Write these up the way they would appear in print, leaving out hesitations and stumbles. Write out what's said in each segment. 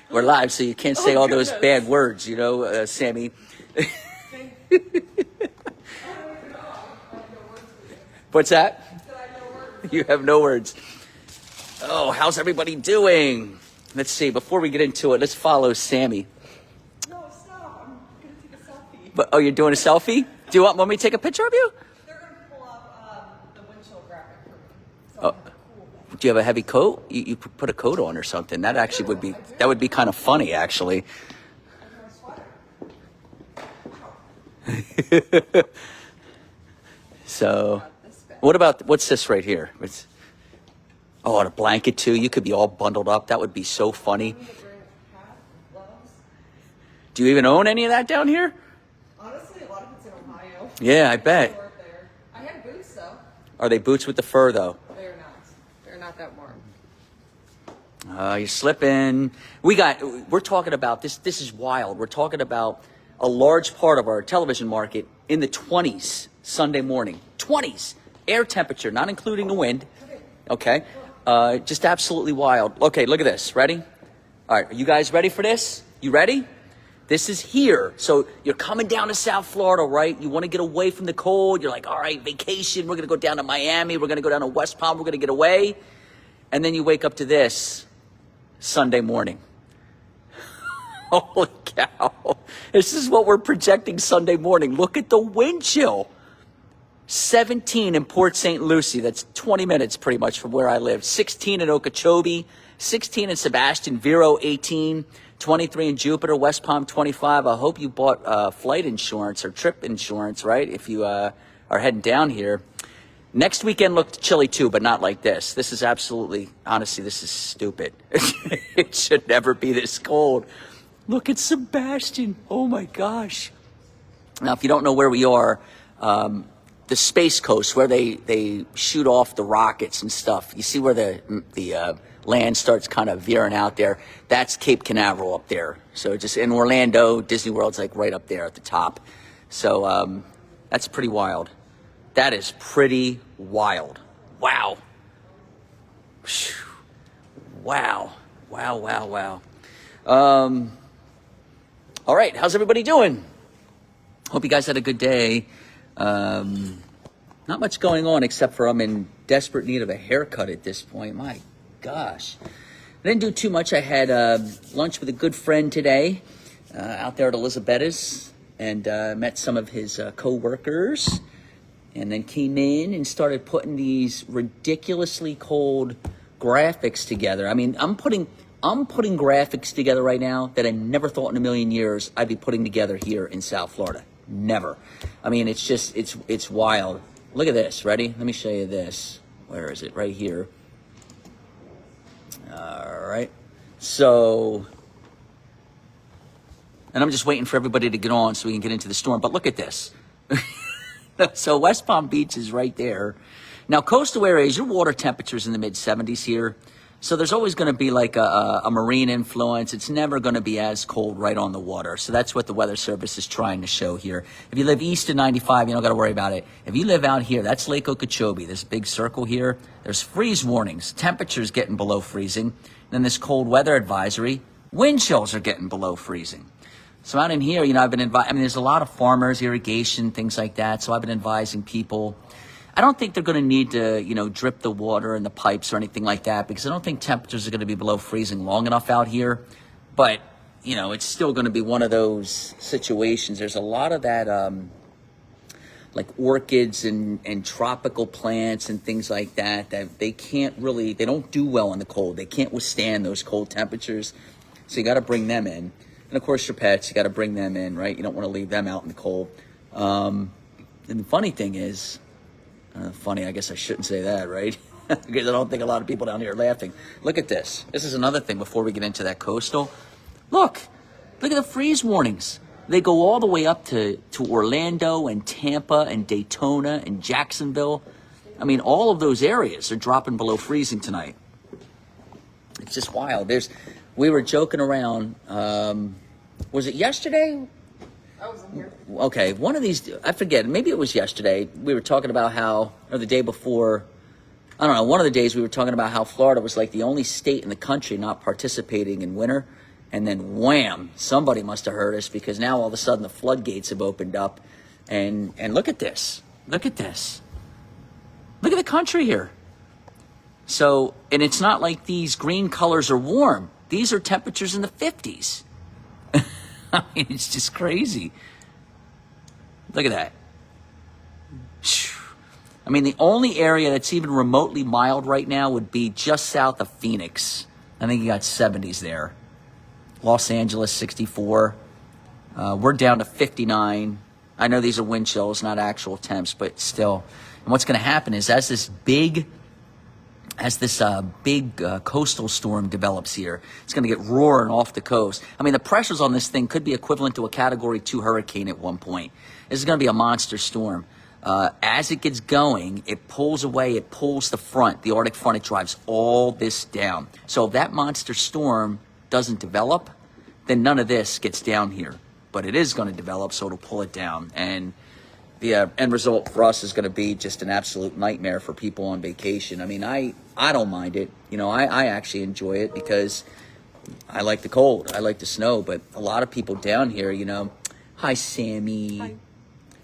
We're live, so you can't say all those bad words, you know, Sammy. What's that? You have no words. Oh, how's everybody doing? Let's see. Before we get into it, let's follow Sammy. No, stop. I'm going to take a selfie. But, oh, you're doing a selfie? Do you want me to take a picture of you? They're going to pull up the windshield graphic for me. So Oh. Do you have a heavy coat? You put a coat on or something. That actually would be kind of funny, actually. So, what's this right here? Oh, and a blanket too. You could be all bundled up. That would be so funny. Do you even own any of that down here? Honestly, a lot of it's in Ohio. Yeah, I bet. I had boots though. Are they boots with the fur though? They're not. They're not that warm. You're slipping. We're talking about this. This is wild. We're talking about a large part of our television market in the 20s Sunday morning. 20s air temperature, not including the wind. Okay. Just absolutely wild. Okay, look at this. Ready? All right. Are you guys ready for this? You ready? This is here. So you're coming down to South Florida, right? You want to get away from the cold. You're like, all right, vacation. We're going to go down to Miami. We're going to go down to West Palm. We're going to get away. And then you wake up to this Sunday morning. Holy cow. This is what we're projecting Sunday morning. Look at the wind chill. 17 in Port St. Lucie. That's 20 minutes pretty much from where I live. 16 in Okeechobee. 16 in Sebastian. Vero, 18. 23 in Jupiter. West Palm, 25. I hope you bought flight insurance or trip insurance, right? If you are heading down here. Next weekend looked chilly too, but not like this. This is absolutely, honestly, this is stupid. It should never be this cold. Look at Sebastian. Oh my gosh. Now, if you don't know where we are, the Space Coast, where they shoot off the rockets and stuff. You see where the land starts kind of veering out there. That's Cape Canaveral up there. So just in Orlando, Disney World's like right up there at the top. So that's pretty wild. That is pretty wild. Wow. Wow. Wow, wow, wow. All right, how's everybody doing? Hope you guys had a good day. Not much going on except for I'm in desperate need of a haircut at this point. My gosh. I didn't do too much. I had lunch with a good friend today out there at Elizabeth's and met some of his co-workers and then came in and started putting these ridiculously cold graphics together. I mean, I'm putting graphics together right now that I never thought in a million years I'd be putting together here in South Florida. Never. I mean, it's just, it's wild. Look at this. Ready? Let me show you this. Where is it? Right here. All right. So, and I'm just waiting for everybody to get on so we can get into the storm. But look at this. So West Palm Beach is right there. Now, coastal areas, your water temperature's in the mid-70s here. So there's always going to be like a marine influence. It's never going to be as cold right on the water. So that's what the Weather Service is trying to show here. If you live east of 95, you don't got to worry about it. If you live out here, that's Lake Okeechobee. This big circle here. There's freeze warnings. Temperatures getting below freezing. Then this cold weather advisory. Wind chills are getting below freezing. So out in here, you know, I've been there's a lot of farmers, irrigation, things like that. So I've been advising people. I don't think they're going to need to, you know, drip the water in the pipes or anything like that because I don't think temperatures are going to be below freezing long enough out here. But, you know, it's still going to be one of those situations. There's a lot of that, like orchids and tropical plants and things like that they don't do well in the cold. They can't withstand those cold temperatures. So you got to bring them in. And, of course, your pets, you got to bring them in, right? You don't want to leave them out in the cold. And the funny thing is, funny, I guess I shouldn't say that, right? Because I don't think a lot of people down here are laughing. Look at this. This is another thing before we get into that coastal. Look at the freeze warnings. They go all the way up to Orlando and Tampa and Daytona and Jacksonville. I mean, all of those areas are dropping below freezing tonight. It's just wild. We were joking around. Was it yesterday? I wasn't here. Okay, one of these, I forget, maybe it was yesterday. We were talking about how, or the day before, I don't know, one of the days we were talking about how Florida was like the only state in the country not participating in winter. And then wham, somebody must have heard us, because now all of a sudden the floodgates have opened up. And look at this. Look at this. Look at the country here. So, and it's not like these green colors are warm. These are temperatures in the 50s. I mean, it's just crazy. Look at that. I mean, the only area that's even remotely mild right now would be just south of Phoenix. I think you got 70s there. Los Angeles, 64. We're down to 59. I know these are wind chills, not actual temps, but still. And what's going to happen is as this big coastal storm develops here, it's going to get roaring off the coast. I mean, the pressures on this thing could be equivalent to a Category 2 hurricane at one point. This is going to be a monster storm. As it gets going, it pulls away, it pulls the front, the Arctic front, it drives all this down. So if that monster storm doesn't develop, then none of this gets down here. But it is going to develop, so it'll pull it down. And the end result for us is going to be just an absolute nightmare for people on vacation. I mean, I don't mind it. You know, I actually enjoy it because I like the cold. I like the snow. But a lot of people down here, you know, hi, Sammy. Hi.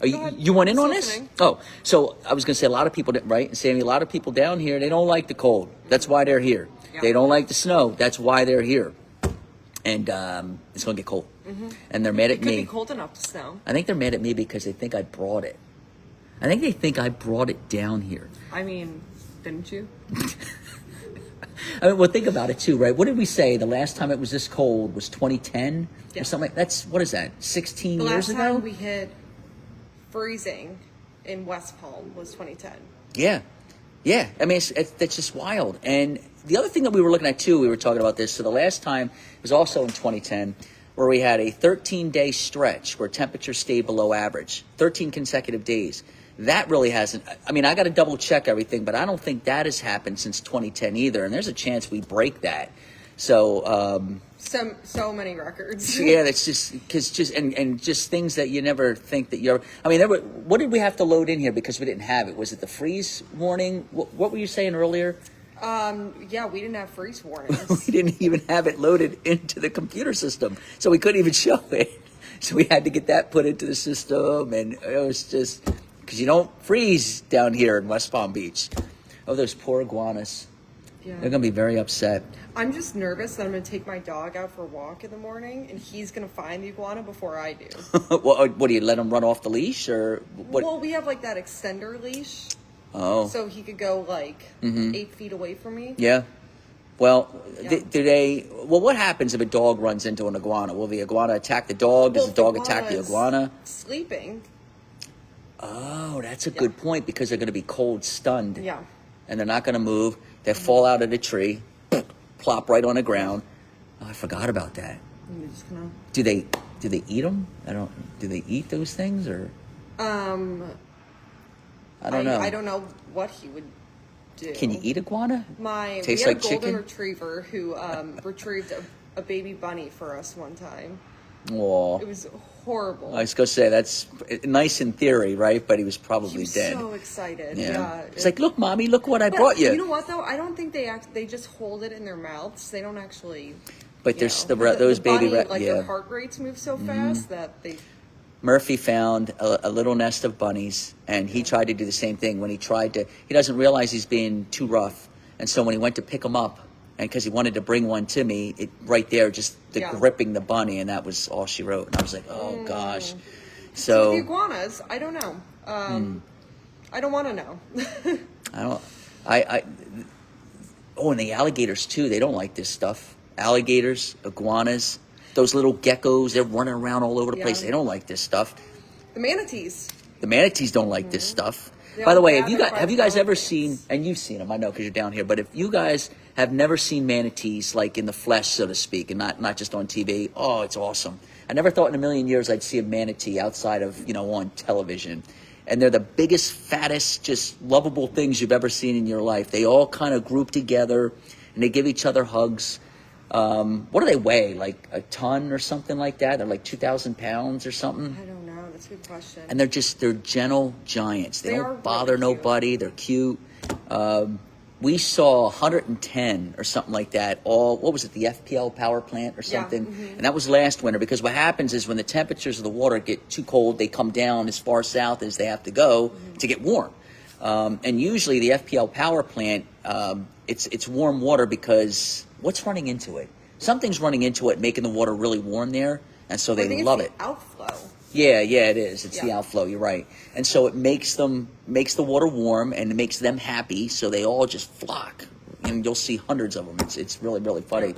Oh, you went in on this? Listening. Oh, so I was going to say a lot of people, right? And Sammy, a lot of people down here, they don't like the cold. That's why they're here. Yeah. They don't like the snow. That's why they're here. And it's going to get cold. Mm-hmm. And they're mad at It could me. be cold enough to snow. I think they're mad at me because they think I brought it. I think they think I brought it down here. I mean, didn't you? I mean, well, think about it too, right? What did we say? The last time it was this cold was 2010 Yeah. or something. That's, what is that? 16 The years last ago? time we hit freezing in West Palm was 2010. Yeah. Yeah. I mean, that's just wild. And the other thing that we were looking at too, we were talking about this. So the last time was also in 2010, where we had a 13-day stretch where temperatures stayed below average, 13 consecutive days. That really hasn't, I mean, I got to double check everything, but I don't think that has happened since 2010 either. And there's a chance we break that. So, So many records. yeah, that's just things that you never think that you're, I mean, what did we have to load in here because we didn't have it? Was it the freeze warning? What were you saying earlier? Yeah, we didn't have freeze warnings. We didn't even have it loaded into the computer system, so we couldn't even show it. So we had to get that put into the system, and it was just, because you don't freeze down here in West Palm Beach. Oh, those poor iguanas. Yeah. They're going to be very upset. I'm just nervous that I'm going to take my dog out for a walk in the morning, and he's going to find the iguana before I do. What do you let him run off the leash, or what? Well, we have like that extender leash, Oh, so he could go like 8 feet away from me. yeah. Well, Yeah. do they? Well, what happens if a dog runs into an iguana? Will the iguana attack the dog? Does Well, the dog attack the iguana? Sleeping. Oh, that's a good point, because they're going to be cold stunned. Yeah. And they're not going to move. They fall out of the tree, plop right on the ground. Oh, I forgot about that. You're just gonna. Do they eat them? Do they eat those things, or I don't know. I don't know what he would do. Can you eat iguana? We Tastes had like a golden chicken? retriever who retrieved a baby bunny for us one time. Aw. It was horrible. I was going to say, that's nice in theory, right? But he was probably He was dead. so excited. Yeah. It's like, look, Mommy, look what I But brought you. You know what though? I don't think they just hold it in their mouths. They don't actually. But you there's know, those the baby bunny, like yeah. their heart rates move so fast that they. Murphy found a little nest of bunnies, and he tried to do the same thing. When he doesn't realize he's being too rough. And so when he went to pick him up, and because he wanted to bring one to me, right there, just gripping the bunny, and that was all she wrote. And I was like, oh gosh. So the So iguanas, I don't know. I don't want to know. and the alligators too. They don't like this stuff. Alligators, iguanas, those little geckos, they're running around all over the place. Yeah. They don't like this stuff. The manatees. The manatees don't like this stuff. They By the all way, gather by have the you guys ever elephants. seen, and you've seen them, I know because you're down here, but if you guys have never seen manatees, like in the flesh, so to speak, and not just on TV, oh, it's awesome. I never thought in a million years I'd see a manatee outside of, on television. And they're the biggest, fattest, just lovable things you've ever seen in your life. They all kind of group together, and they give each other hugs. What do they weigh? Like a ton or something like that? They're like 2,000 pounds or something. I don't know. That's a good question. And they're gentle giants. They They are don't bother really cute. nobody. They're cute. We saw 110 or something like that. What was it? The FPL power plant or something? Mm-hmm. And that was last winter, because what happens is when the temperatures of the water get too cold, they come down as far south as they have to go to get warm. And usually the FPL power plant, it's warm water because what's running into it? Something's running into it, making the water really warm there, and so I they think love it's it. the outflow. Yeah, it is. It's the Yeah. outflow. You're right. And so it makes the water warm, and it makes them happy. So they all just flock, and you'll see hundreds of them. It's really, really funny.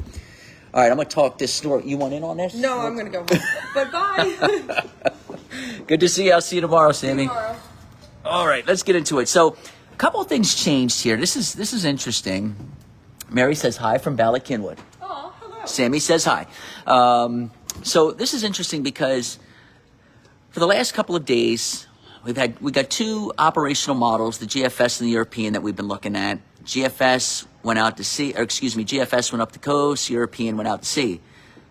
All right, I'm gonna talk this story. You want in on this? No, I'm gonna go home. But bye. Good to see you. I'll see you tomorrow, Sammy. Tomorrow. All right, let's get into it. So, a couple of things changed here. This is interesting. Mary says hi from Ballackinwood. Oh, hello. Sammy says hi. So this is interesting because for the last couple of days, we got two operational models, the GFS and the European, that we've been looking at. GFS went out to sea, or excuse me, GFS went up the coast, European went out to sea.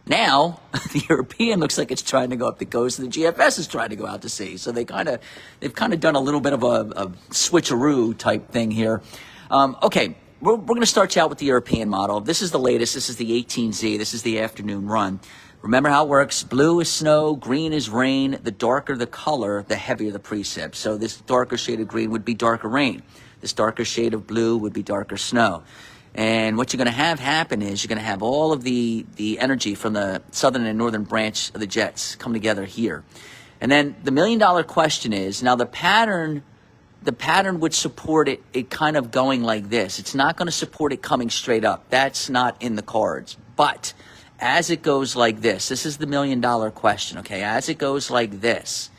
Now, the European looks like it's trying to go up the coast, and the GFS is trying to go out to sea. So they've kind of done a little bit of a switcheroo type thing here. Okay, we're going to start you out with the European model. This is the latest. This is the 18Z. This is the afternoon run. Remember how it works. Blue is snow, green is rain. The darker the color, the heavier the precip. So this darker shade of green would be darker rain. This darker shade of blue would be darker snow. And what you're going to have happen is you're going to have all of the energy from the southern and northern branch of the jets come together here. And then the $1 million question is, now the pattern would support it kind of going like this. It's not going to support it coming straight up. That's not in the cards. But as it goes like this is the $1 million question, okay? As it goes like this,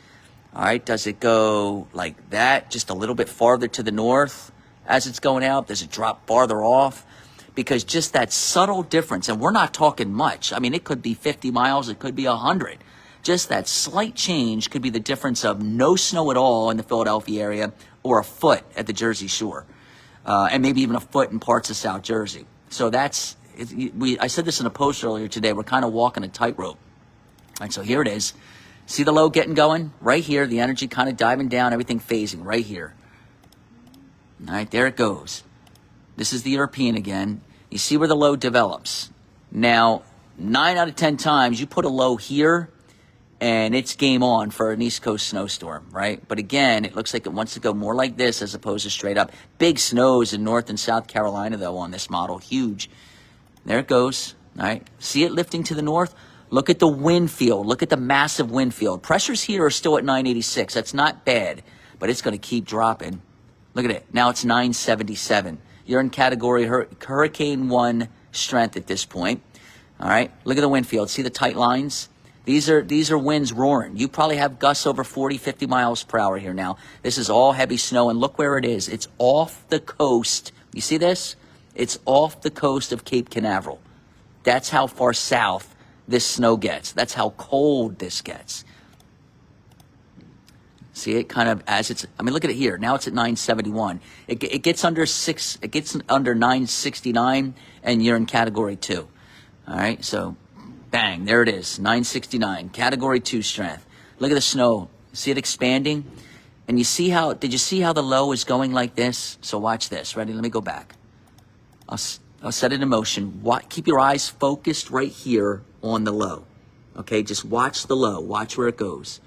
all right, does it go like that, just a little bit farther to the north as it's going out? Does it drop farther off? Because just that subtle difference, and we're not talking much. I mean, it could be 50 miles, it could be 100. Just that slight change could be the difference of no snow at all in the Philadelphia area or a foot at the Jersey Shore, and maybe even a foot in parts of South Jersey. So I said this in a post earlier today, we're kind of walking a tightrope. All right, so here it is. See the low getting going? Right here, the energy kind of diving down, everything phasing right here. All right, there it goes. This is the European again. You see where the low develops. Now, 9 out of 10 times, you put a low here, and it's game on for an East Coast snowstorm, right? But again, it looks like it wants to go more like this as opposed to straight up. Big snows in North and South Carolina, though, on this model. Huge. There it goes. All right. See it lifting to the north? Look at the wind field. Look at the massive wind field. Pressures here are still at 986. That's not bad, but it's going to keep dropping. Look at it. Now it's 977. You're in category Hurricane 1 strength at this point. All right. Look at the wind field. See the tight lines? These are winds roaring. You probably have gusts over 40, 50 miles per hour here now. This is all heavy snow, and look where it is. It's off the coast. You see this? It's off the coast of Cape Canaveral. That's how far south this snow gets. That's how cold this gets. See it kind of as it's, I mean, look at it here. Now it's at 971. It gets under 6, it gets under 969, and you're in category 2. All right, so bang, there it is, 969, category 2 strength. Look at the snow. See it expanding? And you see how, did you see how the low is going like this? So watch this. Ready? Let me go back. I'll set it in motion. Keep your eyes focused right here on the low. Okay, just watch the low. Watch where it goes.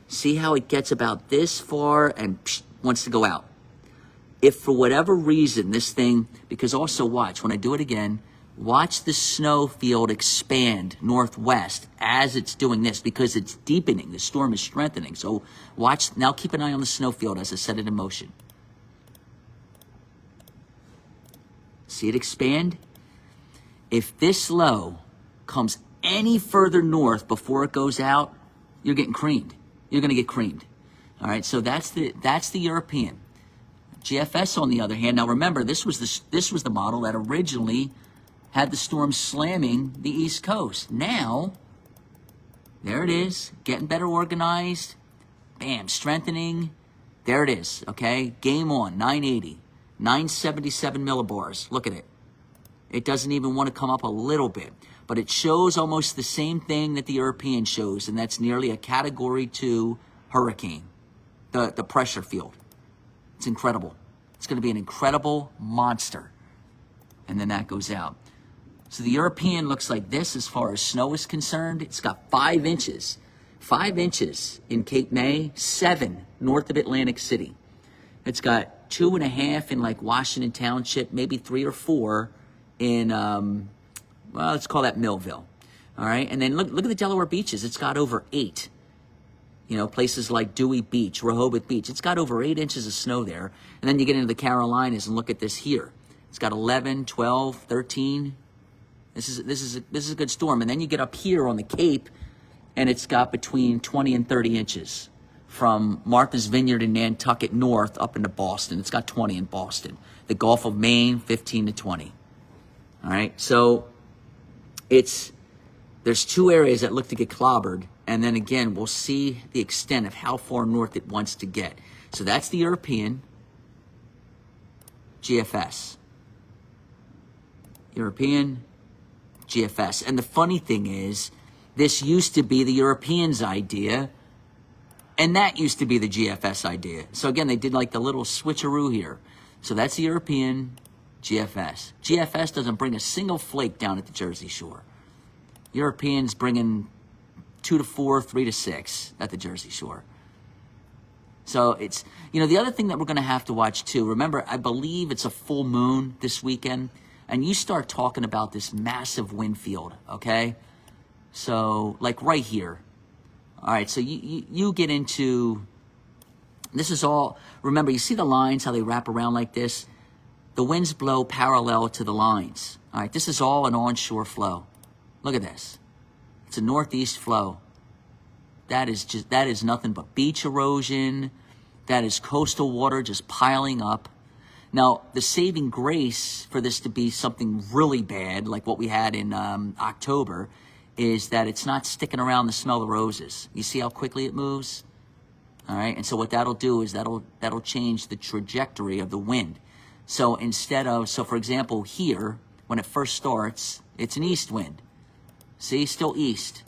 See how it gets about this far and wants to go out. If for whatever reason this thing, because also watch, when I do it again, watch the snow field expand northwest as it's doing this because it's deepening. The storm is strengthening. So watch, now keep an eye on the snow field as I set it in motion. See it expand? If this low comes any further north before it goes out, you're getting creamed. You're going to get creamed. All right, so that's the European. GFS, on the other hand, now remember, this was the model that originally had the storm slamming the East Coast. Now, there it is, getting better organized. Bam, strengthening. There it is, okay? Game on, 980, 977 millibars. Look at it. It doesn't even want to come up a little bit, but it shows almost the same thing that the European shows, and that's nearly a Category 2 hurricane, the pressure field. It's incredible. It's going to be an incredible monster. And then that goes out. So the European looks like this as far as snow is concerned. It's got 5 inches. 5 inches in Cape May, 7 north of Atlantic City. It's got 2.5 in like Washington Township, maybe 3 or 4 in, well, let's call that Millville. All right. And then look at the Delaware beaches. It's got over 8. You know, places like Dewey Beach, Rehoboth Beach. It's got over 8 inches of snow there. And then you get into the Carolinas and look at this here. It's got 11, 12, 13. This is a good storm. And then you get up here on the Cape, and it's got between 20 and 30 inches from Martha's Vineyard in Nantucket north up into Boston. It's got 20 in Boston. The Gulf of Maine, 15 to 20. All right, so there's 2 areas that look to get clobbered, and then again, we'll see the extent of how far north it wants to get. So that's the European GFS. European GFS. And the funny thing is, this used to be the Europeans' idea, and that used to be the GFS idea. So again, they did like the little switcheroo here. So that's the European GFS. GFS doesn't bring a single flake down at the Jersey Shore. Europeans bringing 2 to 4, 3 to 6 at the Jersey Shore. So it's, you know, the other thing that we're going to have to watch too, remember, I believe it's a full moon this weekend, and you start talking about this massive wind field, okay? So, like right here. All right, so you get into, this is all, remember, you see the lines, how they wrap around like this? The winds blow parallel to the lines. All right, this is all an onshore flow. Look at this. It's a northeast flow. That is nothing but beach erosion. That is coastal water just piling up. Now, the saving grace for this to be something really bad, like what we had in October, is that it's not sticking around to smell the roses. You see how quickly it moves? All right, and so what that'll do is that'll change the trajectory of the wind. So so for example, here, when it first starts, it's an east wind. See, still east.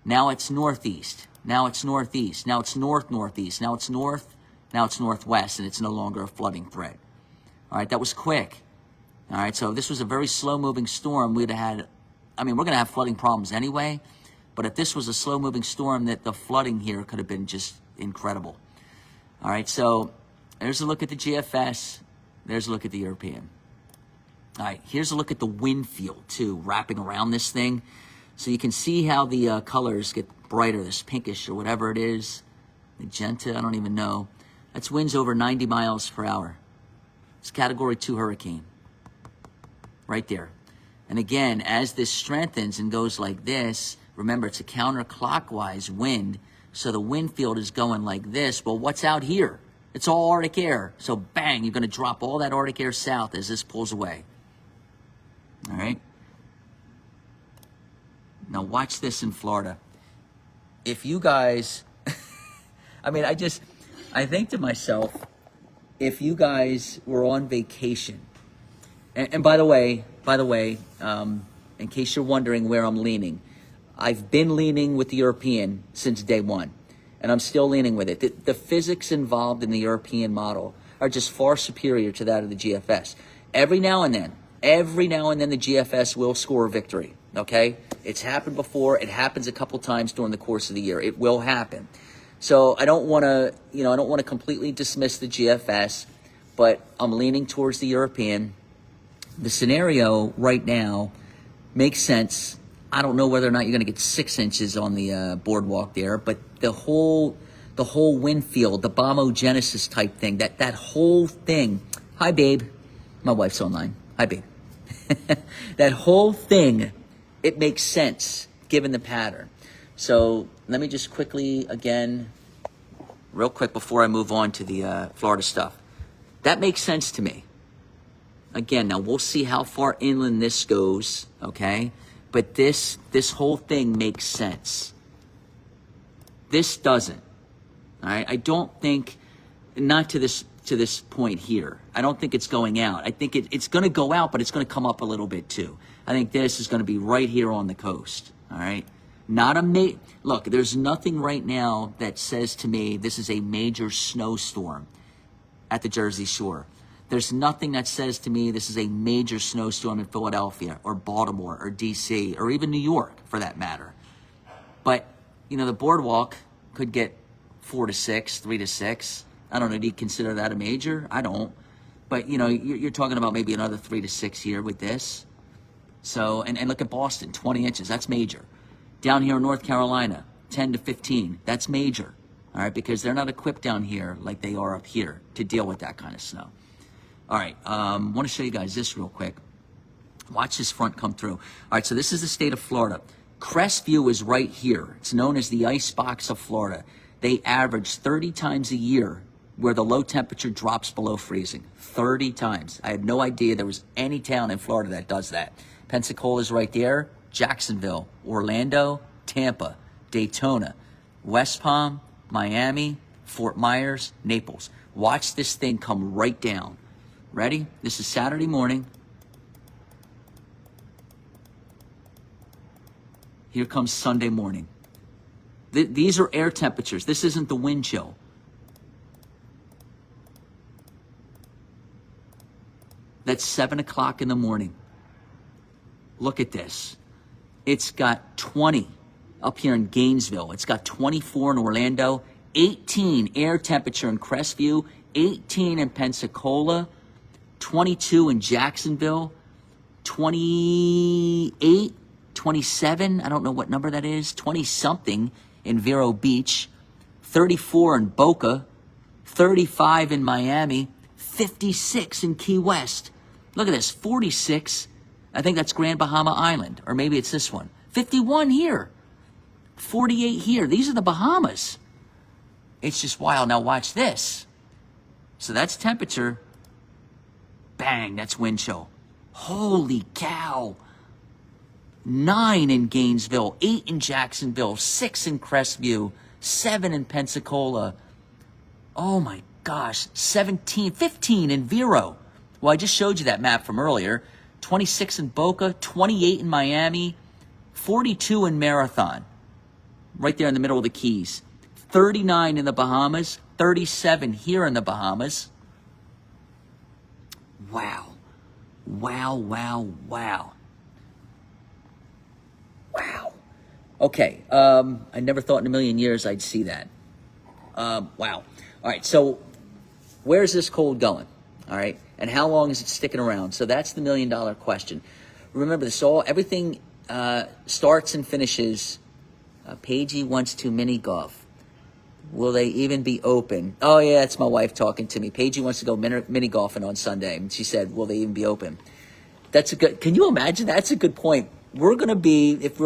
Now it's northeast. Now it's northeast. Now it's north-northeast. Now it's north. Now it's northwest, and it's no longer a flooding threat. All right, that was quick. All right, so if this was a very slow-moving storm, we'd have had, I mean, we're going to have flooding problems anyway, but if this was a slow-moving storm, that the flooding here could have been just incredible. All right, so there's a look at the GFS. There's a look at the European. All right, here's a look at the wind field, too, wrapping around this thing. So you can see how the colors get brighter, this pinkish or whatever it is. Magenta, I don't even know. That's winds over 90 miles per hour. It's Category 2 hurricane. Right there. And again, as this strengthens and goes like this, remember, it's a counterclockwise wind. So the wind field is going like this. Well, what's out here? It's all Arctic air. So bang, you're going to drop all that Arctic air south as this pulls away. All right? Now watch this in Florida. If you guys, I mean, I think to myself, if you guys were on vacation, and by the way, in case you're wondering where I'm leaning, I've been leaning with the European since day one, and I'm still leaning with it. The physics involved in the European model are just far superior to that of the GFS. Every now and then the GFS will score a victory, okay? It's happened before. It happens a couple times during the course of the year. It will happen. So I don't want to completely dismiss the GFS, but I'm leaning towards the European. The scenario right now makes sense. I don't know whether or not you're going to get 6 inches on the boardwalk there, but the whole wind field, the bombogenesis type thing, that whole thing. Hi, babe. My wife's online. Hi, babe. That whole thing, it makes sense given the pattern. So let me just quickly, again, real quick before I move on to the Florida stuff. That makes sense to me. Again, now we'll see how far inland this goes, okay? But this whole thing makes sense. This doesn't. All right? I don't think, not to this point here. I don't think it's going out. I think it's going to go out, but it's going to come up a little bit too. I think this is going to be right here on the coast. All right? Not a look, there's nothing right now that says to me this is a major snowstorm at the Jersey Shore. There's nothing that says to me this is a major snowstorm in Philadelphia or Baltimore or DC or even New York for that matter. But, you know, the boardwalk could get 4 to 6, 3 to 6. I don't know, do you consider that a major? I don't. But, you know, you're talking about maybe another 3 to 6 here with this. So, and look at Boston, 20 inches, that's major. Down here in North Carolina, 10 to 15, that's major. All right, because they're not equipped down here like they are up here to deal with that kind of snow. All right, I want to show you guys this real quick. Watch this front come through. All right, so this is the state of Florida. Crestview is right here. It's known as the ice box of Florida. They average 30 times a year where the low temperature drops below freezing. 30 times. I had no idea there was any town in Florida that does that. Pensacola's right there. Jacksonville, Orlando, Tampa, Daytona, West Palm, Miami, Fort Myers, Naples. Watch this thing come right down. Ready? This is Saturday morning. Here comes Sunday morning. These are air temperatures. This isn't the wind chill. That's 7 o'clock in the morning. Look at this. It's got 20 up here in Gainesville. It's got 24 in Orlando, 18 air temperature in Crestview, 18 in Pensacola, 22 in Jacksonville, 28, 27, I don't know what number that is, 20-something in Vero Beach, 34 in Boca, 35 in Miami, 56 in Key West. Look at this, 46. I think that's Grand Bahama Island, or maybe it's this one. 51 here, 48 here. These are the Bahamas. It's just wild. Now watch this. So that's temperature. Bang, that's wind chill. Holy cow. 9 in Gainesville, 8 in Jacksonville, 6 in Crestview, 7 in Pensacola. Oh my gosh, 17, 15 in Vero. Well, I just showed you that map from earlier. 26 in Boca, 28 in Miami, 42 in Marathon, right there in the middle of the Keys. 39 in the Bahamas, 37 here in the Bahamas. Wow. Wow, wow, wow. Wow. Okay, I never thought in a million years I'd see that. Wow. All right, so where's this cold going? All right, and how long is it sticking around? So that's the $1 million question. Remember this everything starts and finishes. Paigey wants to mini golf. Will they even be open? Oh yeah, it's my wife talking to me. Paigey wants to go mini golfing on Sunday, and she said, "Will they even be open?" That's a good. Can you imagine? That's a good point. We're gonna be if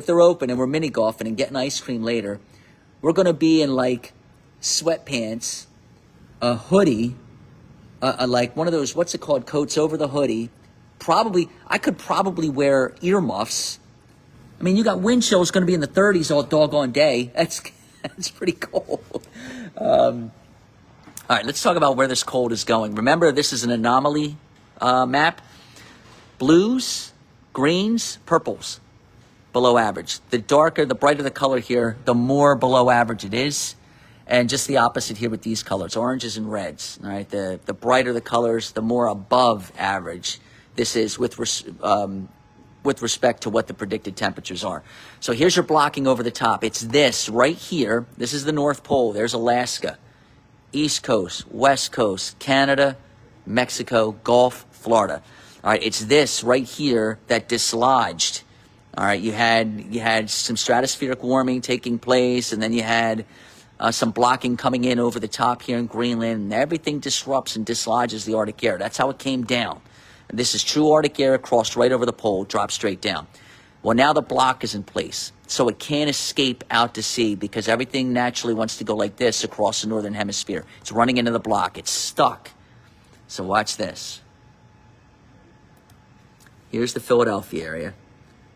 they're open and we're mini golfing and getting ice cream later. We're gonna be in like sweatpants, a hoodie, like one of those what's it called coats over the hoodie. I could probably wear earmuffs. I mean, you got wind chill is going to be in the 30s all doggone day. That's pretty cold. All right, let's talk about where this cold is going. Remember, this is an anomaly map. Blues, greens, purples, below average. The darker, the brighter the color here, the more below average it is. And just the opposite here with these colors, oranges and reds. All right, the brighter the colors, the more above average this is with respect to what the predicted temperatures are. So here's your blocking over the top. It's this right here. This is the North Pole. There's Alaska, East Coast, West Coast, Canada, Mexico, Gulf, Florida. All right, it's this right here that dislodged. All right, you had some stratospheric warming taking place, and then you had some blocking coming in over the top here in Greenland, and everything disrupts and dislodges the Arctic air. That's how it came down. And this is true Arctic air, crossed right over the pole, dropped straight down. Well, now the block is in place, so it can't escape out to sea because everything naturally wants to go like this across the northern hemisphere. It's running into the block. It's stuck. So watch this. Here's the Philadelphia area.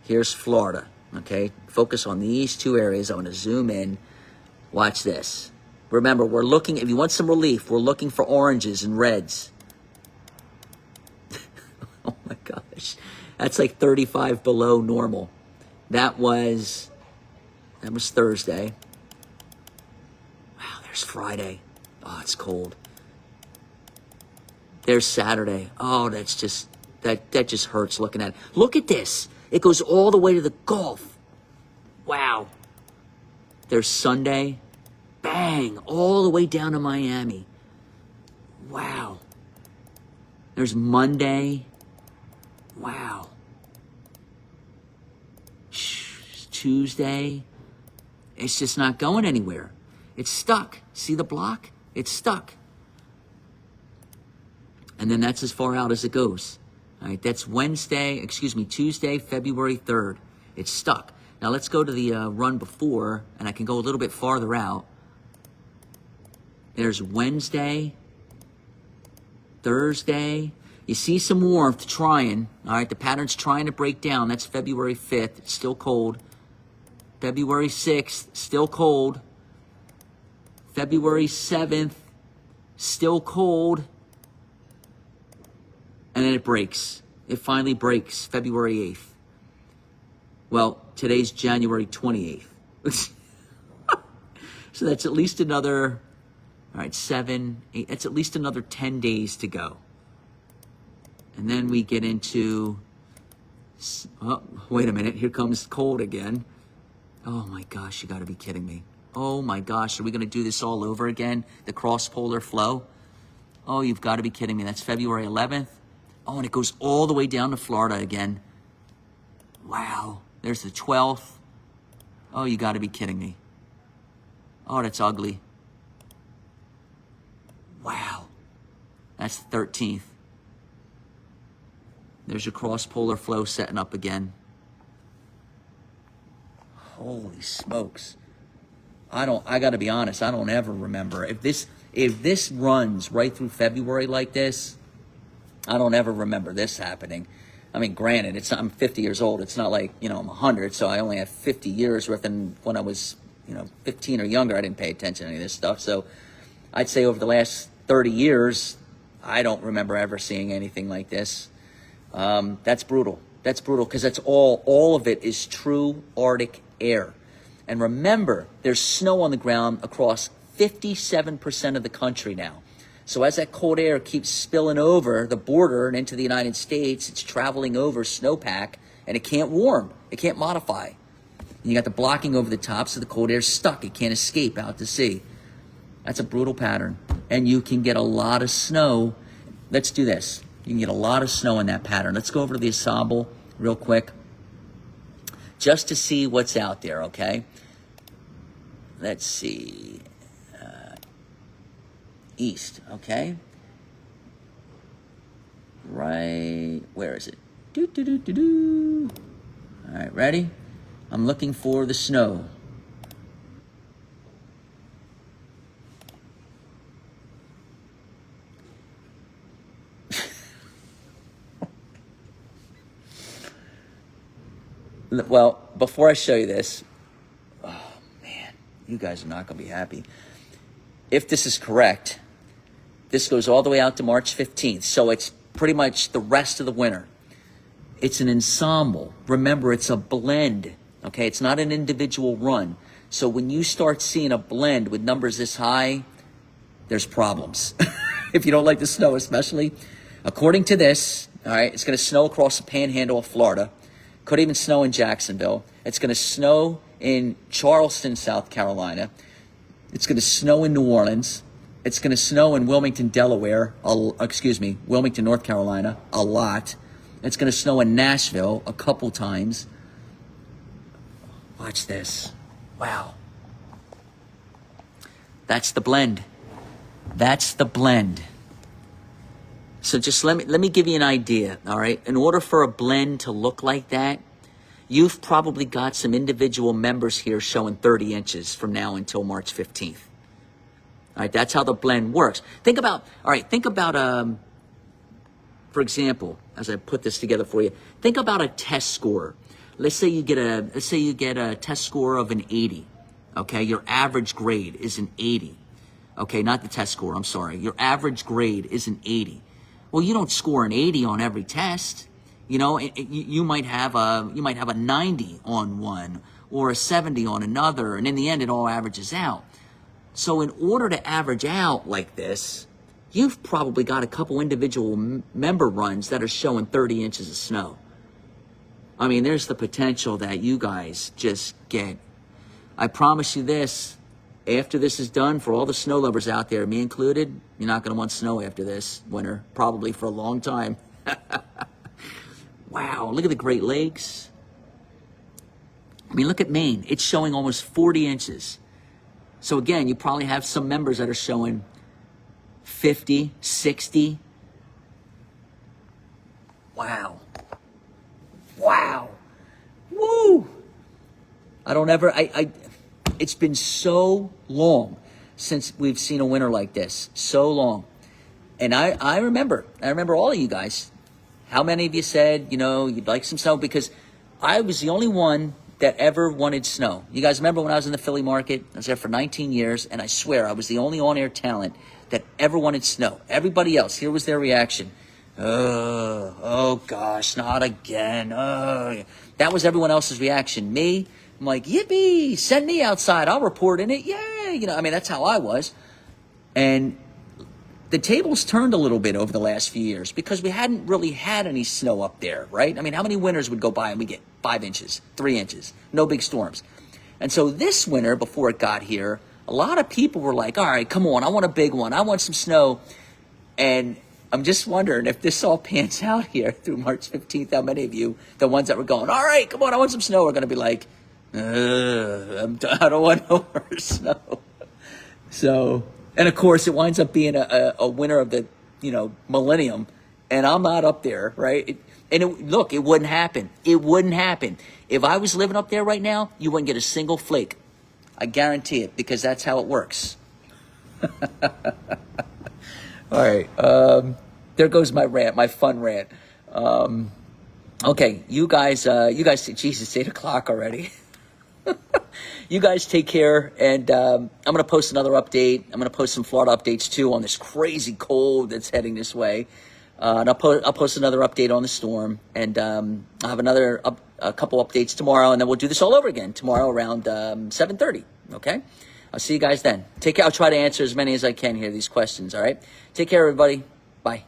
Here's Florida, okay? Focus on these two areas. I'm going to zoom in. Watch this. Remember, we're looking, if you want some relief, we're looking for oranges and reds. Oh my gosh. That's like 35 below normal. That was Thursday. Wow, there's Friday. Oh, it's cold. There's Saturday. Oh, that's just, that just hurts looking at it. Look at this. It goes all the way to the Gulf. Wow. There's Sunday. Bang, all the way down to Miami. Wow. There's Monday. Wow. Tuesday. It's just not going anywhere. It's stuck. See the block? It's stuck. And then that's as far out as it goes. All right, that's Tuesday, February 3rd. It's stuck. Now let's go to the run before, and I can go a little bit farther out. There's Wednesday, Thursday. You see some warmth trying. All right, the pattern's trying to break down. That's February 5th. It's still cold. February 6th, still cold. February 7th, still cold. And then it breaks. It finally breaks February 8th. Well, today's January 28th. So that's at least another, all right, 7, 8, that's at least another 10 days to go. And then we get into, oh, wait a minute, here comes cold again. Oh my gosh, you gotta be kidding me. Oh my gosh, are we gonna do this all over again? The cross-polar flow? Oh, you've gotta be kidding me. That's February 11th. Oh, and it goes all the way down to Florida again. Wow, there's the 12th. Oh, you gotta be kidding me. Oh, that's ugly. Wow, that's the 13th. There's your cross-polar flow setting up again. Holy smokes. I gotta be honest, I don't ever remember. If this runs right through February like this, I don't ever remember this happening. I mean, granted, I'm 50 years old. It's not like, I'm 100, so I only have 50 years worth. And when I was, 15 or younger, I didn't pay attention to any of this stuff. So I'd say over the last 30 years, I don't remember ever seeing anything like this. That's brutal. That's brutal because that's all of it is true Arctic air. And remember, there's snow on the ground across 57% of the country now. So as that cold air keeps spilling over the border and into the United States, it's traveling over snowpack, and it can't warm. It can't modify. And you got the blocking over the top, so the cold air's stuck. It can't escape out to sea. That's a brutal pattern. And you can get a lot of snow. Let's do this. You can get a lot of snow in that pattern. Let's go over to the ensemble real quick, just to see what's out there, okay? Let's see. East, okay? Right, where is it? Do. All right, ready? I'm looking for the snow. Well, before I show you this, oh man, you guys are not gonna be happy. If this is correct, this goes all the way out to March 15th, so it's pretty much the rest of the winter. It's an ensemble. Remember, it's a blend, okay? It's not an individual run. So when you start seeing a blend with numbers this high, there's problems. If you don't like the snow especially. According to this, all right, it's going to snow across the panhandle of Florida. Could even snow in Jacksonville. It's going to snow in Charleston, South Carolina. It's going to snow in New Orleans. It's going to snow in Wilmington, Wilmington, North Carolina, a lot. It's going to snow in Nashville a couple times. Watch this. Wow. That's the blend. That's the blend. So just let me give you an idea, all right? In order for a blend to look like that, you've probably got some individual members here showing 30 inches from now until March 15th. All right, that's how the blend works. Think about, for example, as I put this together for you, think about a test score. Let's say you get a test score of an 80. Okay, your average grade is an 80. Okay, not the test score, I'm sorry. Your average grade is an 80. Well, you don't score an 80 on every test. You know, you might have a 90 on one or a 70 on another, and in the end, it all averages out. So in order to average out like this, you've probably got a couple individual member runs that are showing 30 inches of snow. I mean, there's the potential that you guys just get. I promise you this, after this is done, for all the snow lovers out there, me included, you're not going to want snow after this winter, probably for a long time. Wow, look at the Great Lakes. I mean, look at Maine. It's showing almost 40 inches. So again, you probably have some members that are showing 50, 60. Wow. Wow. Woo. It's been so long since we've seen a winter like this. So long. And I remember all of you guys. How many of you said, you know, you'd like some snow? Because I was the only one that ever wanted snow. You guys remember when I was in the Philly market? I was there for 19 years, and I swear I was the only on-air talent that ever wanted snow. Everybody else, here was their reaction. Oh gosh, not again. That was everyone else's reaction. Me, I'm like, yippee, send me outside. I'll report in it. Yay. You know, I mean, that's how I was. And the tables turned a little bit over the last few years because we hadn't really had any snow up there, right? I mean, how many winters would go by and we get 5 inches, 3 inches, no big storms? And so this winter, before it got here, a lot of people were like, all right, come on, I want a big one. I want some snow. And I'm just wondering if this all pans out here through March 15th, how many of you, the ones that were going, all right, come on, I want some snow, are going to be like, I don't want no more snow. So, and of course, it winds up being a winter of the, millennium, and I'm not up there, right? Look, it wouldn't happen. It wouldn't happen. If I was living up there right now, you wouldn't get a single flake. I guarantee it, because that's how it works. All right. There goes my rant, my fun rant. Okay, you guys, Jesus, it's 8 o'clock already. You guys take care, and I'm going to post another update. I'm going to post some Florida updates, too, on this crazy cold that's heading this way. And I'll post another update on the storm, and I'll have a couple updates tomorrow, and then we'll do this all over again tomorrow around 7:30, okay? I'll see you guys then. Take care. I'll try to answer as many as I can here, these questions, all right? Take care, everybody. Bye.